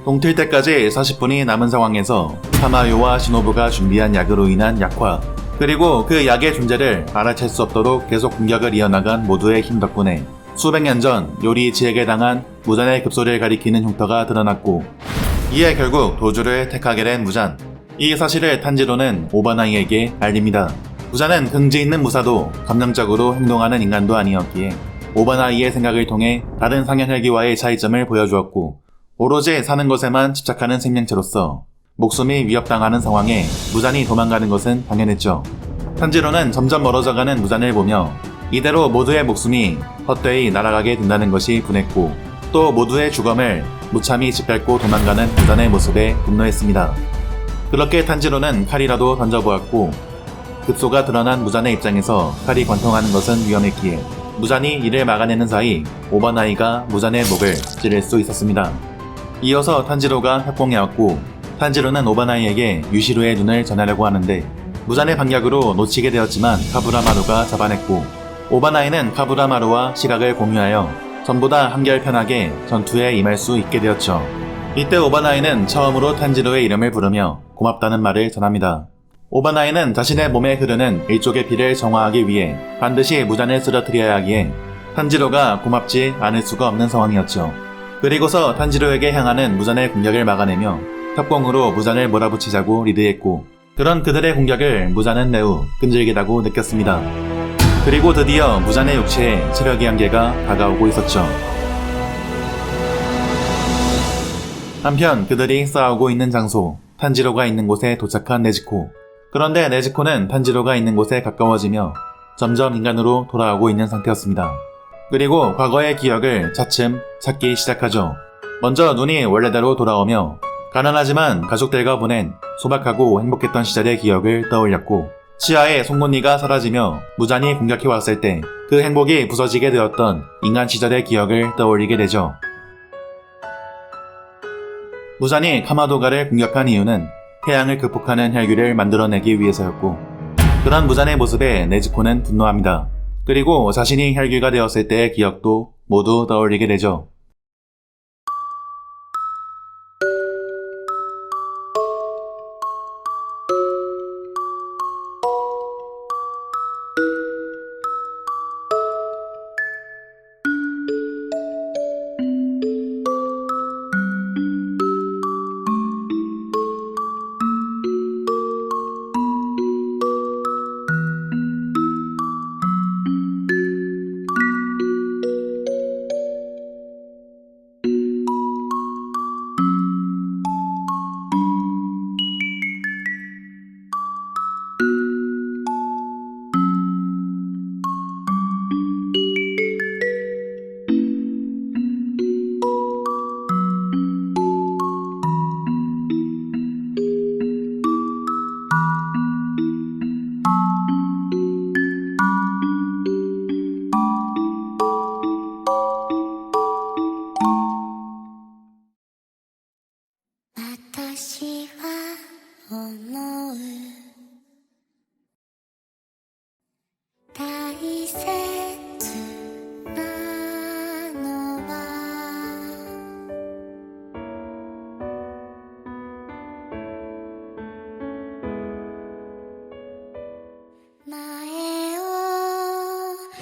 동틀 때까지 40분이 남은 상황에서 타마요와 시노부가 준비한 약으로 인한 약화, 그리고 그 약의 존재를 알아챌 수 없도록 계속 공격을 이어나간 모두의 힘 덕분에 수백 년 전 요리이치에게 당한 무잔의 급소를 가리키는 흉터가 드러났고, 이에 결국 도주를 택하게 된 무잔. 이 사실을 탄지로는 오바나이에게 알립니다. 무잔은 긍지 있는 무사도 감정적으로 행동하는 인간도 아니었기에 오바나이의 생각을 통해 다른 상현 헬기와의 차이점을 보여주었고, 오로지 사는 것에만 집착하는 생명체로서 목숨이 위협당하는 상황에 무잔이 도망가는 것은 당연했죠. 탄지로는 점점 멀어져가는 무잔을 보며 이대로 모두의 목숨이 헛되이 날아가게 된다는 것이 분했고, 또 모두의 주검을 무참히 짓밟고 도망가는 무잔의 모습에 분노했습니다. 그렇게 탄지로는 칼이라도 던져보았고, 급소가 드러난 무잔의 입장에서 칼이 관통하는 것은 위험했기에 무잔이 이를 막아내는 사이 오바나이가 무잔의 목을 찌를 수 있었습니다. 이어서 탄지로가 협공해왔고, 탄지로는 오바나이에게 유시로의 눈을 전하려고 하는데 무잔의 반격으로 놓치게 되었지만 카부라마루가 잡아냈고, 오바나이는 카부라마루와 시각을 공유하여 전부 다 한결 편하게 전투에 임할 수 있게 되었죠. 이때 오바나이는 처음으로 탄지로의 이름을 부르며 고맙다는 말을 전합니다. 오바나이는 자신의 몸에 흐르는 일족의 피를 정화하기 위해 반드시 무잔을 쓰러뜨려야 하기에 탄지로가 고맙지 않을 수가 없는 상황이었죠. 그리고서 탄지로에게 향하는 무잔의 공격을 막아내며 협공으로 무잔을 몰아붙이자고 리드했고, 그런 그들의 공격을 무잔은 매우 끈질기다고 느꼈습니다. 그리고 드디어 무잔의 육체에 체력의 한계가 다가오고 있었죠. 한편 그들이 싸우고 있는 장소, 탄지로가 있는 곳에 도착한 네즈코. 그런데 네즈코는 탄지로가 있는 곳에 가까워지며 점점 인간으로 돌아오고 있는 상태였습니다. 그리고 과거의 기억을 차츰 찾기 시작하죠. 먼저 눈이 원래대로 돌아오며 가난하지만 가족들과 보낸 소박하고 행복했던 시절의 기억을 떠올렸고, 치아의 송곳니가 사라지며 무잔이 공격해왔을 때 그 행복이 부서지게 되었던 인간 시절의 기억을 떠올리게 되죠. 무잔이 카마도가를 공격한 이유는 태양을 극복하는 혈기를 만들어내기 위해서였고, 그런 무잔의 모습에 네즈코는 분노합니다. 그리고 자신이 혈기가 되었을 때의 기억도 모두 떠올리게 되죠.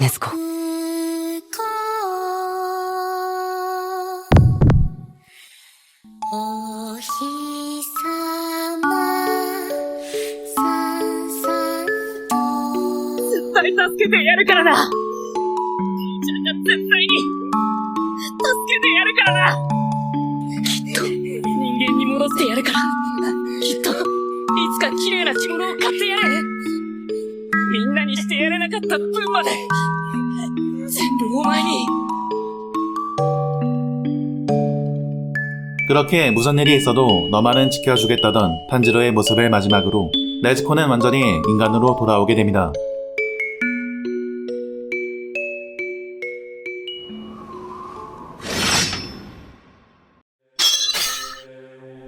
네즈코.絶対助けてやるからな。じゃあ絶対に助けてやるからな。きっと人間に戻してやるから。きっといつか綺麗な着物を買ってやる。みんなにしてやれなかった分まで全部お前に。 그렇게 무슨 일이 있어도 너만은 지켜주겠다던 탄지로의 모습을 마지막으로 네즈코는 완전히 인간으로 돌아오게 됩니다.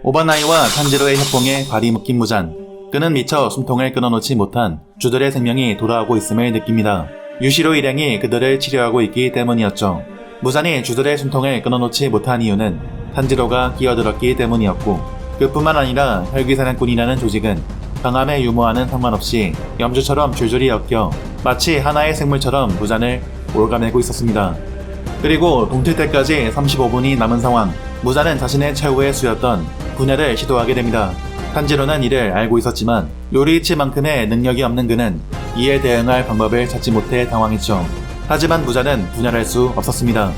오바나이와 탄지로의 협공에 발이 묶인 무잔. 그는 미처 숨통을 끊어놓지 못한 주들의 생명이 돌아오고 있음을 느낍니다. 유시로 일행이 그들을 치료하고 있기 때문이었죠. 무잔이 주들의 숨통을 끊어놓지 못한 이유는 탄지로가 끼어들었기 때문이었고, 그뿐만 아니라 혈기사냥꾼이라는 조직은 강함의 유무와는 상관없이 염주처럼 줄줄이 엮여 마치 하나의 생물처럼 무잔을 올가매고 있었습니다. 그리고 동틀 때까지 35분이 남은 상황, 무잔은 자신의 최후의 수였던 분야를 시도하게 됩니다. 탄지로는 이를 알고 있었지만 요리이치만큼의 능력이 없는 그는 이에 대응할 방법을 찾지 못해 당황했죠. 하지만 무잔은 분열할 수 없었습니다.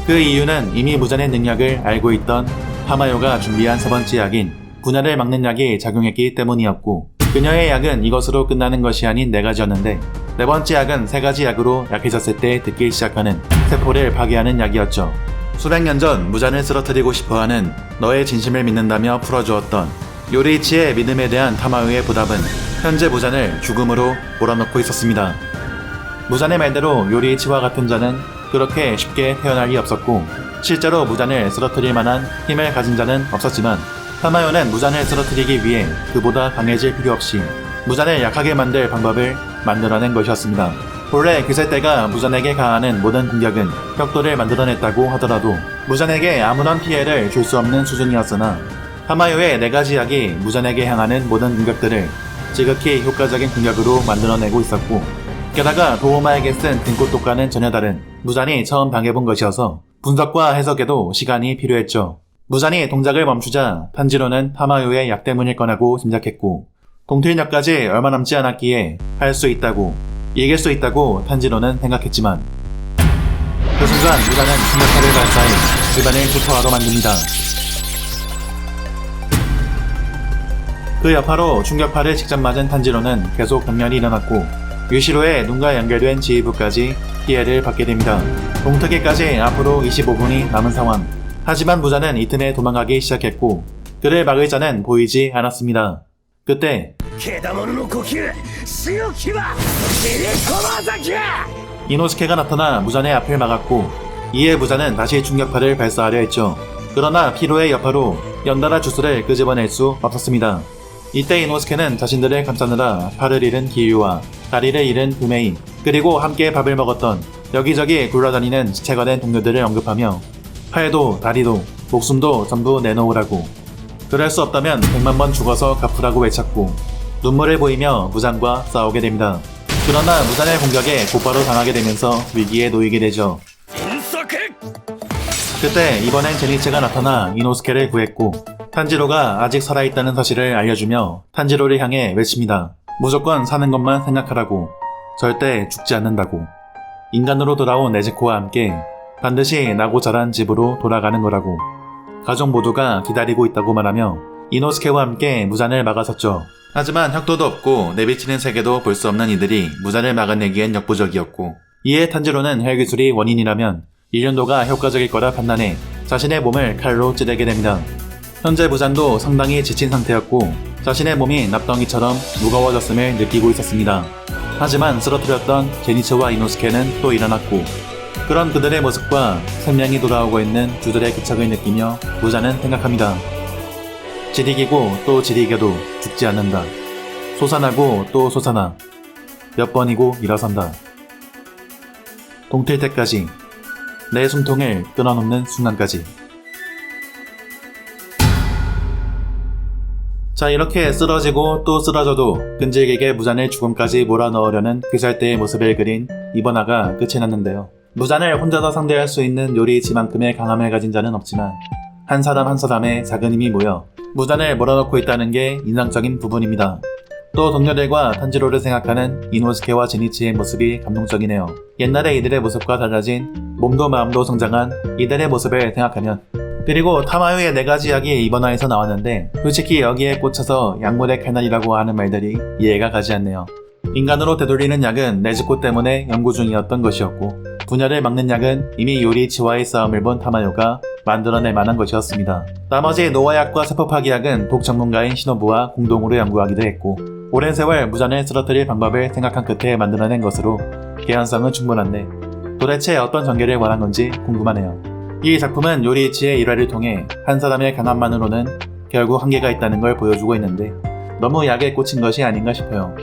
그 이유는 이미 무잔의 능력을 알고 있던 타마요가 준비한 세 번째 약인 분열을 막는 약이 작용했기 때문이었고, 그녀의 약은 이것으로 끝나는 것이 아닌 네 가지였는데, 네 번째 약은 세 가지 약으로 약해졌을 때 듣기 시작하는 세포를 파괴하는 약이었죠. 수백 년 전 무잔을 쓰러뜨리고 싶어하는 너의 진심을 믿는다며 풀어주었던 요리이치의 믿음에 대한 타마요의 보답은 현재 무잔을 죽음으로 몰아넣고 있었습니다. 무잔의 말대로 요리이치와 같은 자는 그렇게 쉽게 태어날 리 없었고, 실제로 무잔을 쓰러뜨릴 만한 힘을 가진 자는 없었지만, 타마요는 무잔을 쓰러뜨리기 위해 그보다 강해질 필요 없이 무잔을 약하게 만들 방법을 만들어낸 것이었습니다. 본래 그새때가 무잔에게 가하는 모든 공격은 벽돌을 만들어냈다고 하더라도 무잔에게 아무런 피해를 줄 수 없는 수준이었으나, 타마요의 네 가지 약이 무잔에게 향하는 모든 공격들을 지극히 효과적인 공격으로 만들어내고 있었고, 게다가 도우마에게 쓴 등꽃독과는 전혀 다른 무잔이 처음 당해본 것이어서 분석과 해석에도 시간이 필요했죠. 무잔이 동작을 멈추자 탄지로는 타마요의 약 때문일 거라고 짐작했고, 동틀역까지 얼마 남지 않았기에 할 수 있다고, 이길 수 있다고 탄지로는 생각했지만, 그 순간 무잔은 충격파를 발사해 집안을 초토화로 만듭니다. 그 여파로 충격파를 직접 맞은 탄지로는 계속 경련이 일어났고, 유시로의 눈과 연결된 지휘부까지 피해를 받게 됩니다. 동특기까지 앞으로 25분이 남은 상황. 하지만 무잔은 이 틈에 도망가기 시작했고, 그를 막을 자는 보이지 않았습니다. 그때 이노스케가 나타나 무잔의 앞을 막았고, 이에 무잔은 다시 충격파를 발사하려 했죠. 그러나 피로의 여파로 연달아 주스를 끄집어낼 수 없었습니다. 이때 이노스케는 자신들을 감싸느라 팔을 잃은 기유와 다리를 잃은 부메이, 그리고 함께 밥을 먹었던 여기저기 굴러다니는 시체가 된 동료들을 언급하며 팔도 다리도 목숨도 전부 내놓으라고, 그럴 수 없다면 100만 번 죽어서 갚으라고 외쳤고, 눈물을 보이며 무잔과 싸우게 됩니다. 그러나 무잔의 공격에 곧바로 당하게 되면서 위기에 놓이게 되죠. 그때 이번엔 제니치가 나타나 이노스케를 구했고, 탄지로가 아직 살아있다는 사실을 알려주며 탄지로를 향해 외칩니다. 무조건 사는 것만 생각하라고, 절대 죽지 않는다고, 인간으로 돌아온 네즈코와 함께 반드시 나고 자란 집으로 돌아가는 거라고, 가족 모두가 기다리고 있다고 말하며 이노스케와 함께 무잔을 막아섰죠. 하지만 혁도도 없고 내비치는 세계도 볼 수 없는 이들이 무잔을 막아내기엔 역부족이었고, 이에 탄지로는 혈기술이 원인이라면 일련도가 효과적일 거라 판단해 자신의 몸을 칼로 찌르게 됩니다. 현재 무잔도 상당히 지친 상태였고 자신의 몸이 납덩이처럼 무거워졌음을 느끼고 있었습니다. 하지만 쓰러뜨렸던 제니츠와 이노스케는 또 일어났고, 그런 그들의 모습과 생명이 돌아오고 있는 주들의 기척을 느끼며 무잔은 생각합니다. 지리기고 또 지리겨도 죽지 않는다. 솟아나고 또 솟아나. 몇 번이고 일어선다. 동틀 때까지, 내 숨통을 끊어놓는 순간까지. 자, 이렇게 쓰러지고 또 쓰러져도 끈질기게 무잔을 죽음까지 몰아넣으려는 그살때의 모습을 그린 이번 화가 끝이 났는데요. 무잔을 혼자서 상대할 수 있는 요리이치만큼의 강함을 가진 자는 없지만 한 사람 한 사람의 작은 힘이 모여 무잔을 몰아넣고 있다는 게 인상적인 부분입니다. 또 동료들과 탄지로를 생각하는 이노스케와 제니치의 모습이 감동적이네요. 옛날의 이들의 모습과 달라진 몸도 마음도 성장한 이들의 모습을 생각하면, 그리고 타마요의 네 가지 약이 이번 화에서 나왔는데 솔직히 여기에 꽂혀서 약물의 칼날이라고 하는 말들이 이해가 가지 않네요. 인간으로 되돌리는 약은 네즈코 때문에 연구 중이었던 것이었고, 분열을 막는 약은 이미 요리이치와의 싸움을 본 타마요가 만들어낼 만한 것이었습니다. 나머지 노화약과 세포 파기약은 독 전문가인 시노부와 공동으로 연구하기도 했고, 오랜 세월 무잔을 쓰러뜨릴 방법을 생각한 끝에 만들어낸 것으로 개연성은 충분한데 도대체 어떤 전개를 원한 건지 궁금하네요. 이 작품은 요리이치의 일화를 통해 한 사람의 강함만으로는 결국 한계가 있다는 걸 보여주고 있는데 너무 약에 꽂힌 것이 아닌가 싶어요.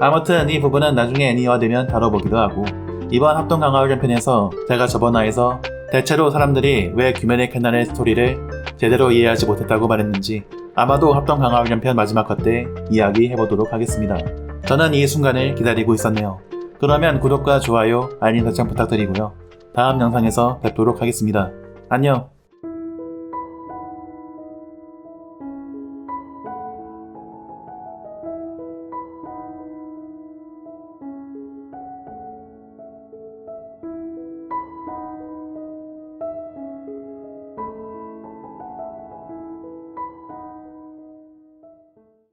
아무튼 이 부분은 나중에 애니화되면 다뤄보기도 하고, 이번 합동 강화훈련 편에서 제가 저번 화에서 대체로 사람들이 왜 귀멸의 캔날의 스토리를 제대로 이해하지 못했다고 말했는지 아마도 합동 강화훈련편 마지막 화 때 이야기해보도록 하겠습니다. 저는 이 순간을 기다리고 있었네요. 그러면 구독과 좋아요, 알림 설정 부탁드리고요. 다음 영상에서 뵙도록 하겠습니다. 안녕!